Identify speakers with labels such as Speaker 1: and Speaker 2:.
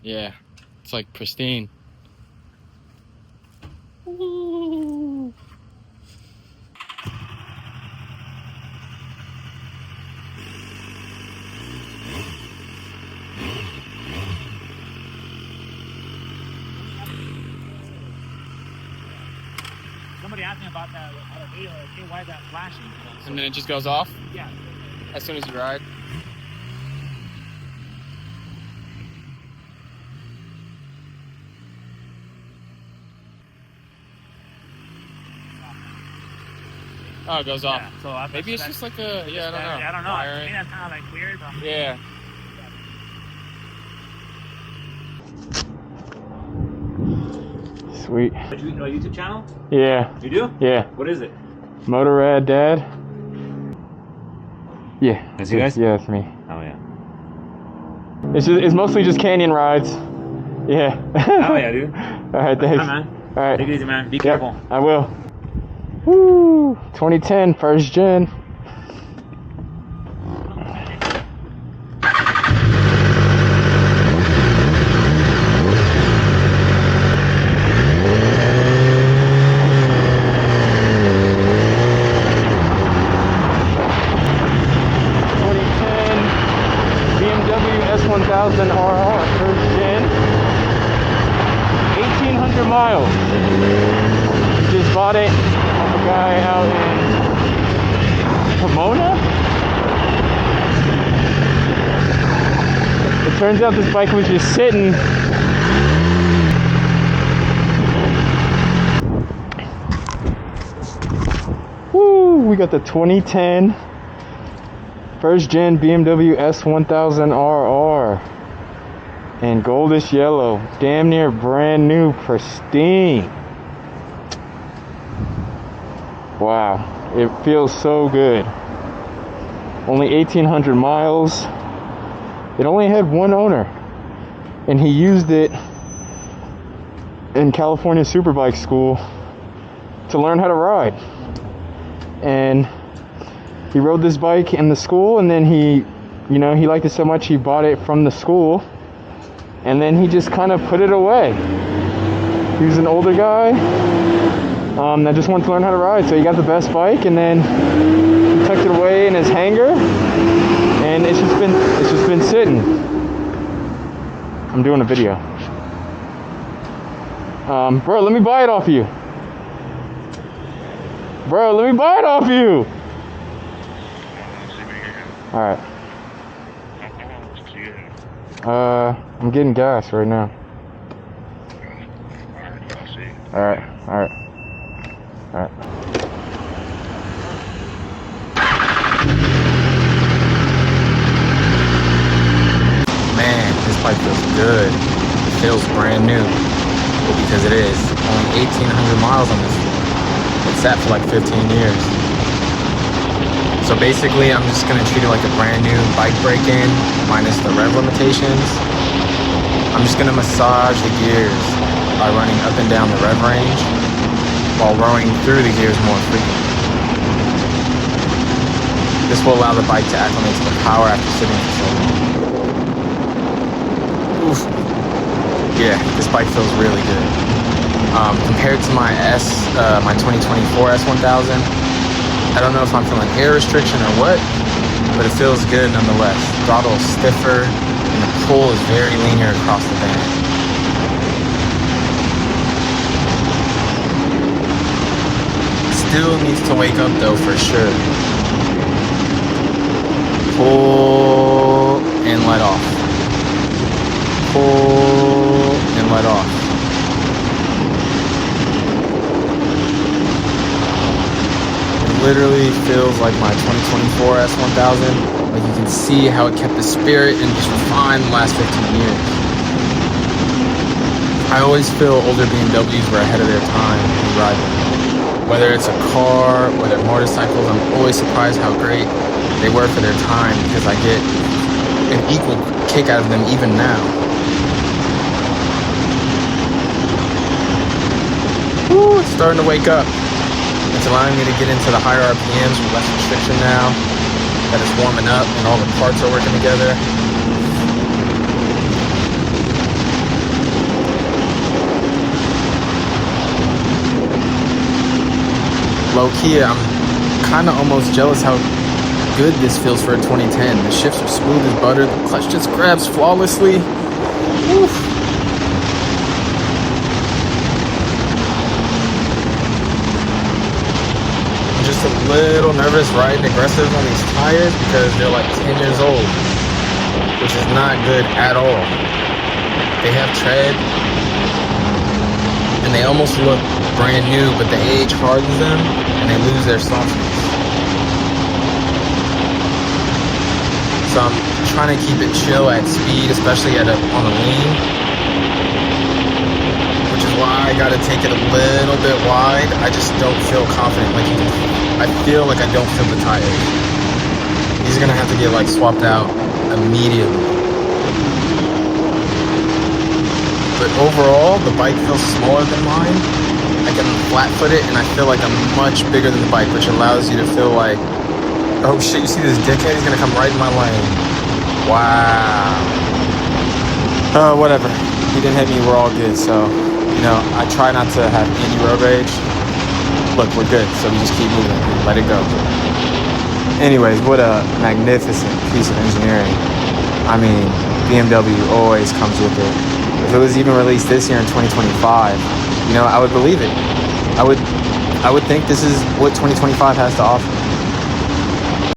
Speaker 1: Yeah, it's like pristine.
Speaker 2: Ooh. Somebody asked me about that video. Okay, why is that flashing?
Speaker 1: And then it just goes off?
Speaker 2: Yeah.
Speaker 1: As soon as you ride? Oh, it goes off.
Speaker 2: Yeah, so
Speaker 1: maybe it's just like a, yeah, I don't know.
Speaker 2: I don't know.
Speaker 1: Wiring.
Speaker 2: I think that's kind of like weird. But
Speaker 1: Yeah.
Speaker 3: Sweet.
Speaker 2: Do you know a YouTube channel?
Speaker 3: Yeah.
Speaker 2: You do?
Speaker 3: Yeah.
Speaker 2: What is it?
Speaker 3: Motorrad Dad. Yeah.
Speaker 2: That's you guys?
Speaker 3: Yeah, it's me.
Speaker 2: Oh yeah.
Speaker 3: It's mostly just canyon rides. Yeah.
Speaker 2: Oh yeah, dude.
Speaker 3: All right, thanks.
Speaker 2: Hi, man.
Speaker 3: All right.
Speaker 2: Take it easy, man. Be careful.
Speaker 3: I will. Woo! 2010 first gen. BMW S1000RR first gen. 1,800 miles. Just bought it off a guy out in Pomona. It turns out this bike was just sitting. Woo! We got the 2010 first gen BMW S1000RR in goldish yellow, damn near brand new, pristine. Wow, it feels so good. Only 1,800 miles. It only had one owner, and he used it in California superbike school to learn how to ride. And he rode this bike in the school, and then he liked it so much he bought it from the school, and then he just kind of put it away. He was an older guy that just wanted to learn how to ride, so he got the best bike, and then he tucked it away in his hangar, and it's just been sitting. I'm doing a video. Bro, let me buy it off you. Bro, let me buy it off you. All right. I'm getting gas right now. All right.
Speaker 1: Man, this bike feels good. It feels brand new. Because it is. Only 1,800 miles on this thing. It's sat for like 15 years. So basically, I'm just gonna treat it like a brand new bike break-in, minus the rev limitations. I'm just gonna massage the gears by running up and down the rev range, while rowing through the gears more frequently. This will allow the bike to acclimate to the power after sitting for so long. Oof. Yeah, this bike feels really good. Compared to my 2024 S1000, I don't know if I'm feeling air restriction or what, but it feels good nonetheless. Throttle is stiffer, and the pull is very linear across the band. Still needs to wake up though, for sure. Pull and let off. Pull and let off. Literally feels like my 2024 S1000. Like you can see how it kept the spirit and just refined the last 15 years. I always feel older BMWs were ahead of their time when you ride them. Whether it's a car or they're motorcycles, I'm always surprised how great they were for their time, because I get an equal kick out of them even now. Woo, it's starting to wake up. It's allowing me to get into the higher RPMs with less restriction now that it's warming up and all the parts are working together. low-key, I'm kind of almost jealous how good this feels for a 2010. The shifts are smooth as butter. The clutch just grabs flawlessly. Woof. I'm just a little nervous riding aggressive on these tires because they're like 10 years old, which is not good at all. They have tread, and they almost look brand new, but the age hardens them, and they lose their softness. So I'm trying to keep it chill at speed, especially on a lean, which is why I got to take it a little bit wide. I just don't feel confident. Like, I feel like I don't feel the tires. These are gonna have to get like swapped out immediately. But overall, the bike feels smaller than mine. I can flat-foot it, and I feel like I'm much bigger than the bike, which allows you to feel like, oh shit, you see this dickhead? He's gonna come right in my lane. Wow. Whatever. He didn't hit me, we're all good. So, you know, I try not to have any road rage. Look, we're good, so we just keep moving. Let it go. Anyways, what a magnificent piece of engineering. I mean, BMW always comes with it. If it was even released this year in 2025, you know, I would believe it. I would think this is what 2025 has to offer.